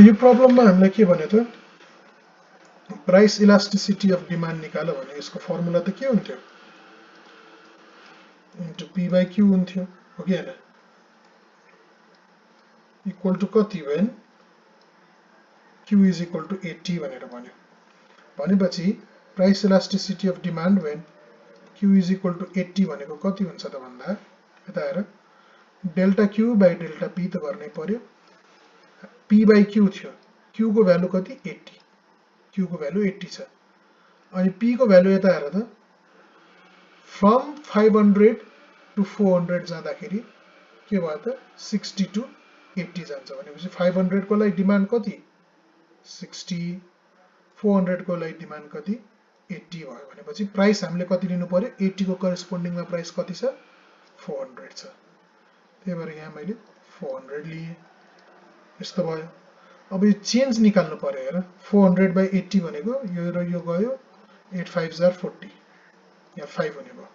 यो प्रब्लममा हामीलाई के भन्यो त प्राइस इलास्टिसिटी अफ डिमान्ड निकाल भने यसको फर्मुला त के हुन्थ्यो इन्टु पी बाई क्यू हुन्थ्यो हो कि हैन इक्वल टु कति when q is equal to 80 भनेर भन्यो भनेपछि price elasticity of demand when q is equal to 80 भनेको कति हुन्छ त भन्दा यता हेर delta q by delta p त गर्नै पर्यो p बाइ q थियो q को भ्यालु कति 80 q को भ्यालु 80 छ अनि p को भ्यालु यता हेर त फ्रम 500 टु 400 जाँदाखेरि के भयो त 60 टु 80 जान्छ भनेपछि 500 को लागि डिमान्ड कति 60 400 को लागि डिमान्ड कति 80 भयो भनेपछि प्राइस हामीले कति लिनु पर्यो 80 को करेस्पोन्डिङमा प्राइस कति छ 400 छ त्यही भएर यहाँ मैले 400 लिए यस्तो भयो अब यो चेन्ज निकाल्नु पर्यो हेर 400 बाइ 80 भनेको यो र यो गयो 8 5 जार 40 यहाँ 5 हुने भयो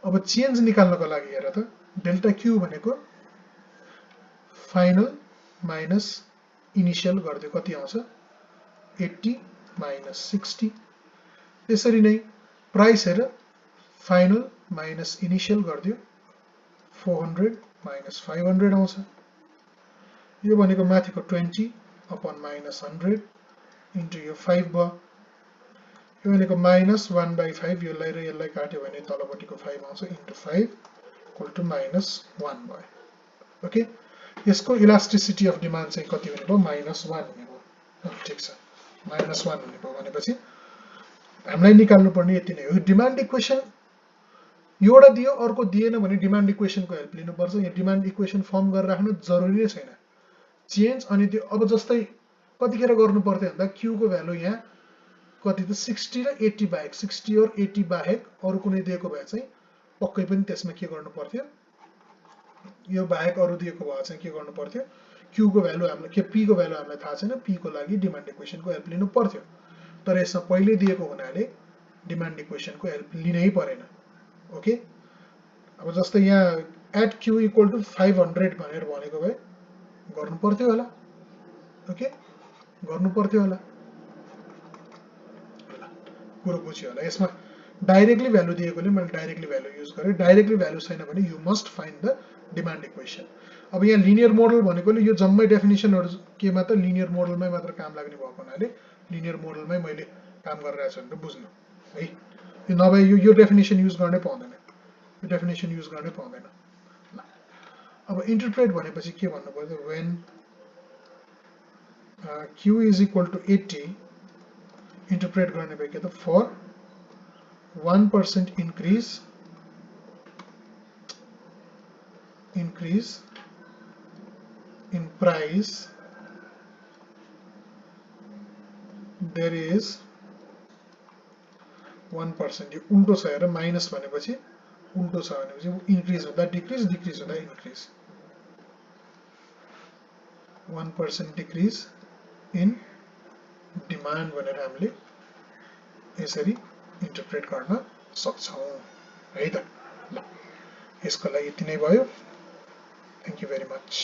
अब चेन्ज निकाल्नको लागि हेर त डेल्टा क्यू भनेको फाइनल माइनस इनिशियल गर्दियो कति आउँछ 80 माइनस 60 त्यसरी नै प्राइस हेर फाइनल माइनस इनिशियल गर्दियो 400 माइनस 500 आउँछ यो भनेको माथिको 20 अपन माइनस 100 इन्टु यो 5 भयो यो भनेको माइनस 1 बाइ 5 यसलाई र यसलाई काट्यो भने तलपट्टिको 5 आउँछ इन्टु 5 इक्वल टु माइनस 1 भयो ओके यसको इलास्टिसिटी अफ डिमान्ड चाहिँ कति हुने भयो माइनस 1 हुने भयो ठिक छ माइनस 1 हुने भयो भनेपछि हामीलाई निकाल्नु पर्ने यति नै हो डिमान्ड इक्वेसन एउटा दियो अर्को दिएन भने डिमान्ड इक्वेसनको हेल्प लिनुपर्छ यहाँ डिमान्ड इक्वेसन फर्म गरेर राख्नु जरुरी नै छैन चेन्ज अनि त्यो अब जस्तै कतिखेर गर्नु पर्थ्यो भन्दा q को भ्यालु यहाँ कति त 60 र 80 बाहेक 60 और 80 बाहेक अरु कुनै दिएको भए चाहिँ पक्कै पनि त्यसमा के गर्नु पर्थ्यो यो बाहेक अरु दिएको भए चाहिँ के गर्नु पर्थ्यो q को भ्यालु हामीले के p को भ्यालु हामीलाई थाहा छैन p को लागि डिमान्ड इक्वेसनको हेल्प लिनु पर्थ्यो तर यसमा पहिले दिएको हुनाले डिमान्ड इक्वेसनको हेल्प लिनै परेन ओके अब जस्तै यहाँ एट q इक्वल टु 500 भनेर भनेको भए गर्नु पर्थ्यो होला ओके गर्नु पर्थ्यो होला कुरो बुझ्यो होला यसमा डाइरेक्टली भ्यालु दिएकोले मैले डाइरेक्टली भ्यालु युज गरे डाइरेक्टली भ्यालु छैन भने you must find the demand equation अब यहाँ लिनियर मोडल भनेकोले यो जम्मै डेफिनेसनहरु केमा त लिनियर मोडलमै मात्र काम लाग्ने भएको हुनाले लिनियर मोडलमै मैले काम गरिरहेको छु भनेर बुझ्नु है यो नभए यो डेफिनेसन युज गर्नै पाउँदैन यो डेफिनेसन युज गर्नै पाउँदैन ल अब इन्टरप्रेट भनेपछि के भन्नु पर्यो when q is equal to 80 interpret गर्ने भए के त for 1% increase in price there is 1% यो उल्टो छ हेर माइनस भनेपछि उल्टो छ भनेपछि इन्क्रिज हुँदा डिक्रिज डिक्रिज हुँदा इन्क्रिज 1% डिक्रिज इन डिमान्ड भनेर हामीले यसरी इन्टरप्रेट गर्न सक्छौं है त ल यसको लागि यति नै भयो थ्यांक यू भेरी मच